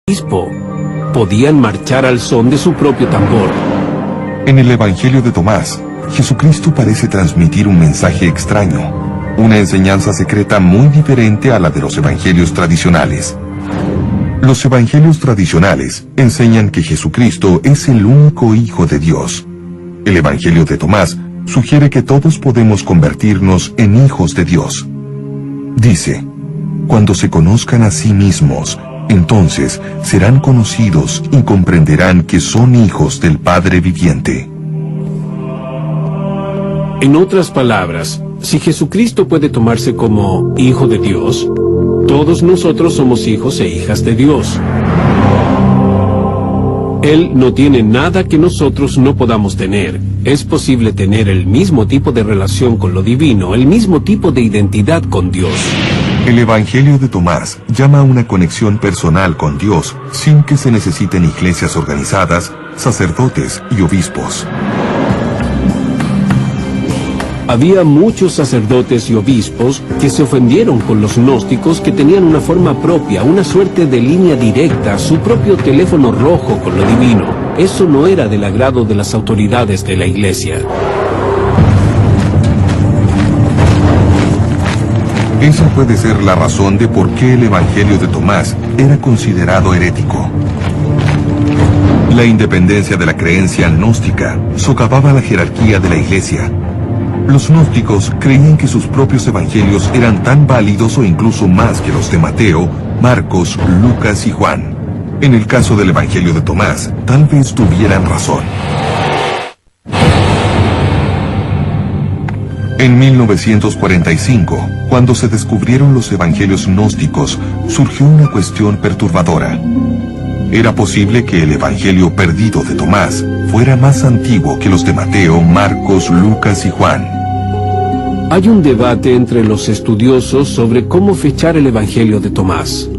obispo. Podían marchar al son de su propio tambor. En el Evangelio de Tomás, Jesucristo parece transmitir un mensaje extraño, una enseñanza secreta muy diferente a la de los evangelios tradicionales. Los evangelios tradicionales enseñan que Jesucristo es el único Hijo de Dios. El Evangelio de Tomás sugiere que todos podemos convertirnos en hijos de Dios. Dice, cuando se conozcan a sí mismos, entonces serán conocidos y comprenderán que son hijos del Padre viviente. En otras palabras, si Jesucristo puede tomarse como Hijo de Dios, todos nosotros somos hijos e hijas de Dios. Él no tiene nada que nosotros no podamos tener. Es posible tener el mismo tipo de relación con lo divino, el mismo tipo de identidad con Dios. El Evangelio de Tomás llama a una conexión personal con Dios sin que se necesiten iglesias organizadas, sacerdotes y obispos. Había muchos sacerdotes y obispos que se ofendieron con los gnósticos, que tenían una forma propia, una suerte de línea directa, su propio teléfono rojo con lo divino. Eso no era del agrado de las autoridades de la iglesia. Esa puede ser la razón de por qué el Evangelio de Tomás era considerado herético. La independencia de la creencia gnóstica socavaba la jerarquía de la iglesia. Los gnósticos creían que sus propios evangelios eran tan válidos o incluso más que los de Mateo, Marcos, Lucas y Juan. En el caso del Evangelio de Tomás, tal vez tuvieran razón. En 1945, cuando se descubrieron los evangelios gnósticos, surgió una cuestión perturbadora. ¿Era posible que el evangelio perdido de Tomás fuera más antiguo que los de Mateo, Marcos, Lucas y Juan? Hay un debate entre los estudiosos sobre cómo fechar el Evangelio de Tomás.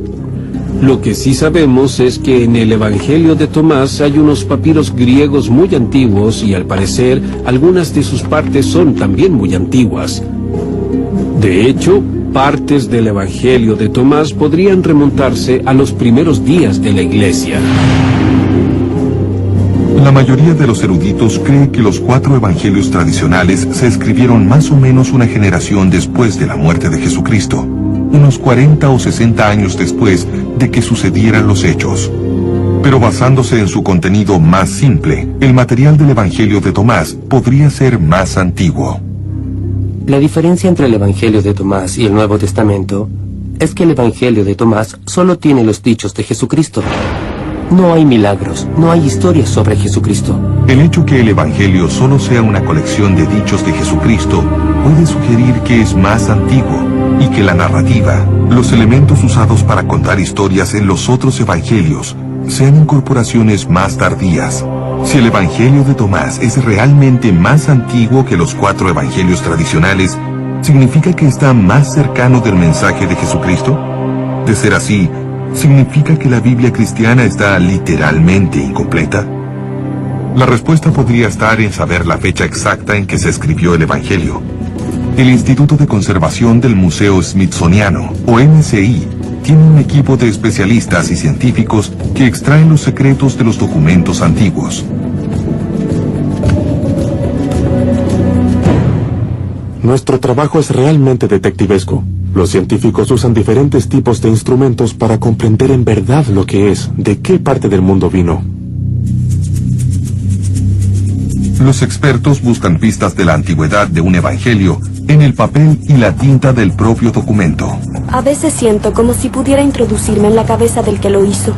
Lo que sí sabemos es que en el Evangelio de Tomás hay unos papiros griegos muy antiguos y al parecer algunas de sus partes son también muy antiguas. De hecho, partes del Evangelio de Tomás podrían remontarse a los primeros días de la Iglesia. La mayoría de los eruditos cree que los 4 evangelios tradicionales se escribieron más o menos una generación después de la muerte de Jesucristo, unos 40 o 60 años después de que sucedieran los hechos. Pero basándose en su contenido más simple, el material del Evangelio de Tomás podría ser más antiguo. La diferencia entre el Evangelio de Tomás y el Nuevo Testamento es que el Evangelio de Tomás solo tiene los dichos de Jesucristo. No hay milagros, no hay historias sobre Jesucristo. El hecho que el Evangelio solo sea una colección de dichos de Jesucristo puede sugerir que es más antiguo y que la narrativa, los elementos usados para contar historias en los otros evangelios, sean incorporaciones más tardías. Si el Evangelio de Tomás es realmente más antiguo que los 4 evangelios tradicionales, ¿significa que está más cercano del mensaje de Jesucristo? De ser así, ¿significa que la Biblia cristiana está literalmente incompleta? La respuesta podría estar en saber la fecha exacta en que se escribió el Evangelio. El Instituto de Conservación del Museo Smithsoniano, o MSI, tiene un equipo de especialistas y científicos que extraen los secretos de los documentos antiguos. Nuestro trabajo es realmente detectivesco. Los científicos usan diferentes tipos de instrumentos para comprender en verdad lo que es, de qué parte del mundo vino. Los expertos buscan pistas de la antigüedad de un evangelio en el papel y la tinta del propio documento. A veces siento como si pudiera introducirme en la cabeza del que lo hizo.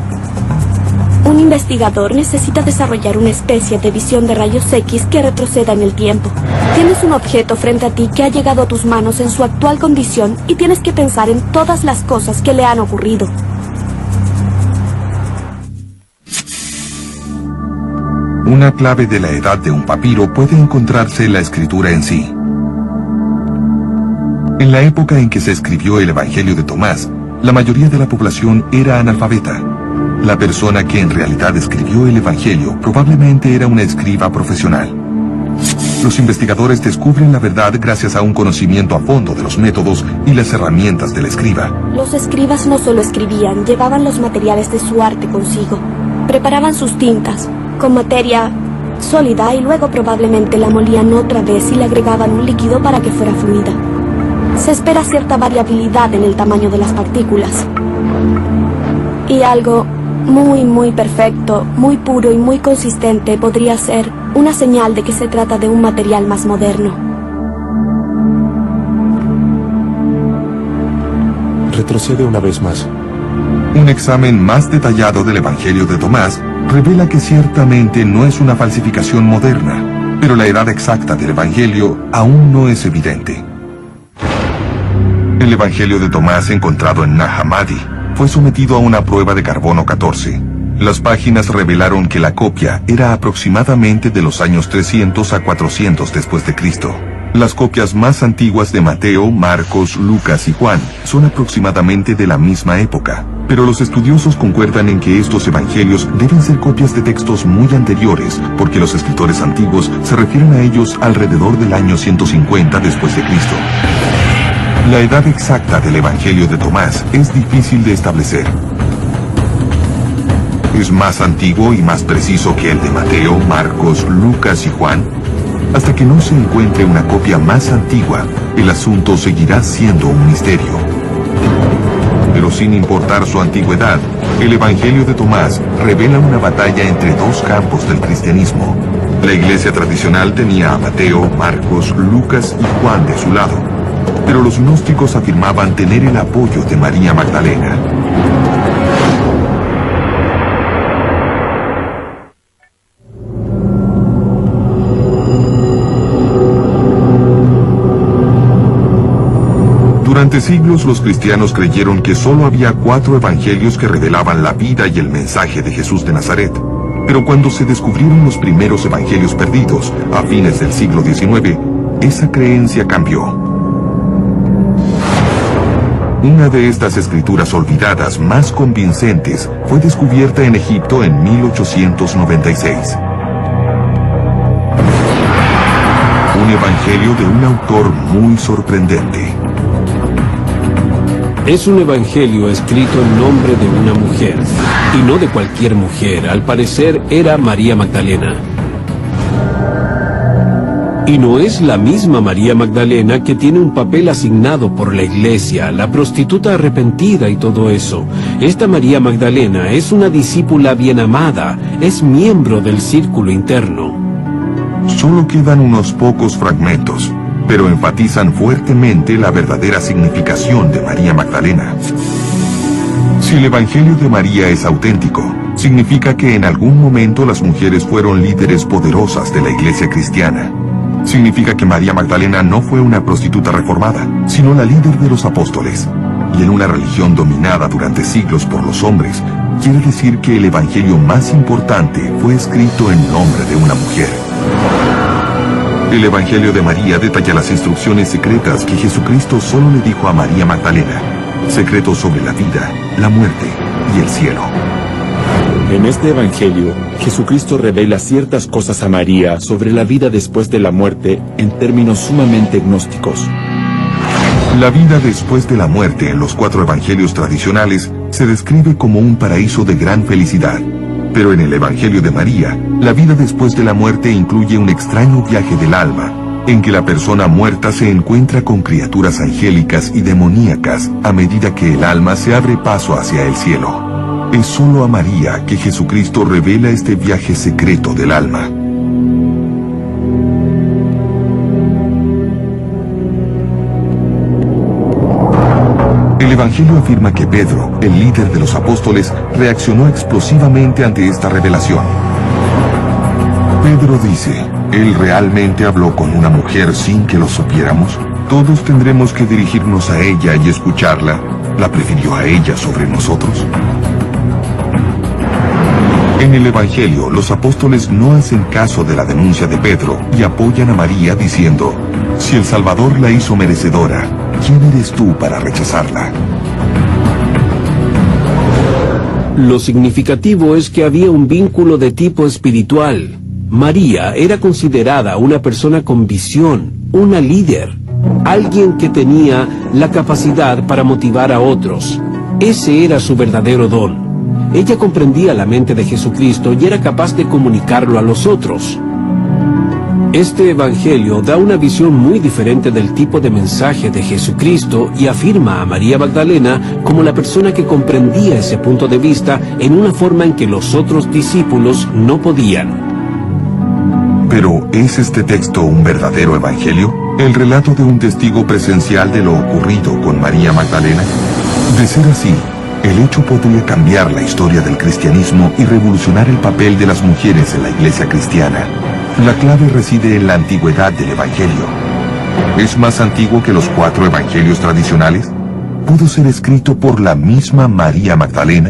Un investigador necesita desarrollar una especie de visión de rayos X que retroceda en el tiempo. Tienes un objeto frente a ti que ha llegado a tus manos en su actual condición y tienes que pensar en todas las cosas que le han ocurrido. Una clave de la edad de un papiro puede encontrarse en la escritura en sí. En la época en que se escribió el Evangelio de Tomás, la mayoría de la población era analfabeta. La persona que en realidad escribió el Evangelio probablemente era una escriba profesional. Los investigadores descubren la verdad gracias a un conocimiento a fondo de los métodos y las herramientas del escriba. Los escribas no solo escribían, llevaban los materiales de su arte consigo. Preparaban sus tintas con materia sólida y luego probablemente la molían otra vez y le agregaban un líquido para que fuera fluida. Se espera cierta variabilidad en el tamaño de las partículas. Y algo muy perfecto, muy puro y muy consistente podría ser una señal de que se trata de un material más moderno. Retrocede una vez más. Un examen más detallado del Evangelio de Tomás revela que ciertamente no es una falsificación moderna, pero la edad exacta del Evangelio aún no es evidente. El Evangelio de Tomás encontrado en Nag Hammadi fue sometido a una prueba de carbono 14. Las páginas revelaron que la copia era aproximadamente de los años 300 a 400 después de Cristo. Las copias más antiguas de Mateo, Marcos, Lucas y Juan son aproximadamente de la misma época, pero los estudiosos concuerdan en que estos evangelios deben ser copias de textos muy anteriores, porque los escritores antiguos se refieren a ellos alrededor del año 150 después de Cristo. La edad exacta del Evangelio de Tomás es difícil de establecer. ¿Es más antiguo y más preciso que el de Mateo, Marcos, Lucas y Juan? Hasta que no se encuentre una copia más antigua, el asunto seguirá siendo un misterio. Pero sin importar su antigüedad, el Evangelio de Tomás revela una batalla entre dos campos del cristianismo. La iglesia tradicional tenía a Mateo, Marcos, Lucas y Juan de su lado, pero los gnósticos afirmaban tener el apoyo de María Magdalena. Durante siglos los cristianos creyeron que solo había 4 evangelios que revelaban la vida y el mensaje de Jesús de Nazaret. Pero cuando se descubrieron los primeros evangelios perdidos, a fines del siglo XIX, esa creencia cambió. Una de estas escrituras olvidadas más convincentes fue descubierta en Egipto en 1896. Un evangelio de un autor muy sorprendente. Es un evangelio escrito en nombre de una mujer, y no de cualquier mujer. Al parecer era María Magdalena. Y no es la misma María Magdalena que tiene un papel asignado por la iglesia, la prostituta arrepentida y todo eso. Esta María Magdalena es una discípula bien amada, es miembro del círculo interno. Solo quedan unos pocos fragmentos, pero enfatizan fuertemente la verdadera significación de María Magdalena. Si el Evangelio de María es auténtico, significa que en algún momento las mujeres fueron líderes poderosas de la iglesia cristiana. Significa que María Magdalena no fue una prostituta reformada, sino la líder de los apóstoles. Y en una religión dominada durante siglos por los hombres, quiere decir que el evangelio más importante fue escrito en nombre de una mujer. El Evangelio de María detalla las instrucciones secretas que Jesucristo solo le dijo a María Magdalena, secretos sobre la vida, la muerte y el cielo. En este Evangelio, Jesucristo revela ciertas cosas a María sobre la vida después de la muerte en términos sumamente gnósticos. La vida después de la muerte en los 4 evangelios tradicionales se describe como un paraíso de gran felicidad. Pero en el Evangelio de María, la vida después de la muerte incluye un extraño viaje del alma, en que la persona muerta se encuentra con criaturas angélicas y demoníacas a medida que el alma se abre paso hacia el cielo. Es solo a María que Jesucristo revela este viaje secreto del alma. El Evangelio afirma que Pedro, el líder de los apóstoles, reaccionó explosivamente ante esta revelación. Pedro dice, ¿él realmente habló con una mujer sin que lo supiéramos? Todos tendremos que dirigirnos a ella y escucharla. ¿La prefirió a ella sobre nosotros? En el Evangelio, los apóstoles no hacen caso de la denuncia de Pedro y apoyan a María diciendo, si el Salvador la hizo merecedora, ¿quién eres tú para rechazarla? Lo significativo es que había un vínculo de tipo espiritual. María era considerada una persona con visión, una líder, alguien que tenía la capacidad para motivar a otros. Ese era su verdadero don. Ella comprendía la mente de Jesucristo y era capaz de comunicarlo a los otros. Este evangelio da una visión muy diferente del tipo de mensaje de Jesucristo y afirma a María Magdalena como la persona que comprendía ese punto de vista en una forma en que los otros discípulos no podían. Pero, ¿es este texto un verdadero evangelio? ¿El relato de un testigo presencial de lo ocurrido con María Magdalena? De ser así, el hecho podría cambiar la historia del cristianismo y revolucionar el papel de las mujeres en la iglesia cristiana. La clave reside en la antigüedad del evangelio. ¿Es más antiguo que los 4 evangelios tradicionales? ¿Pudo ser escrito por la misma María Magdalena?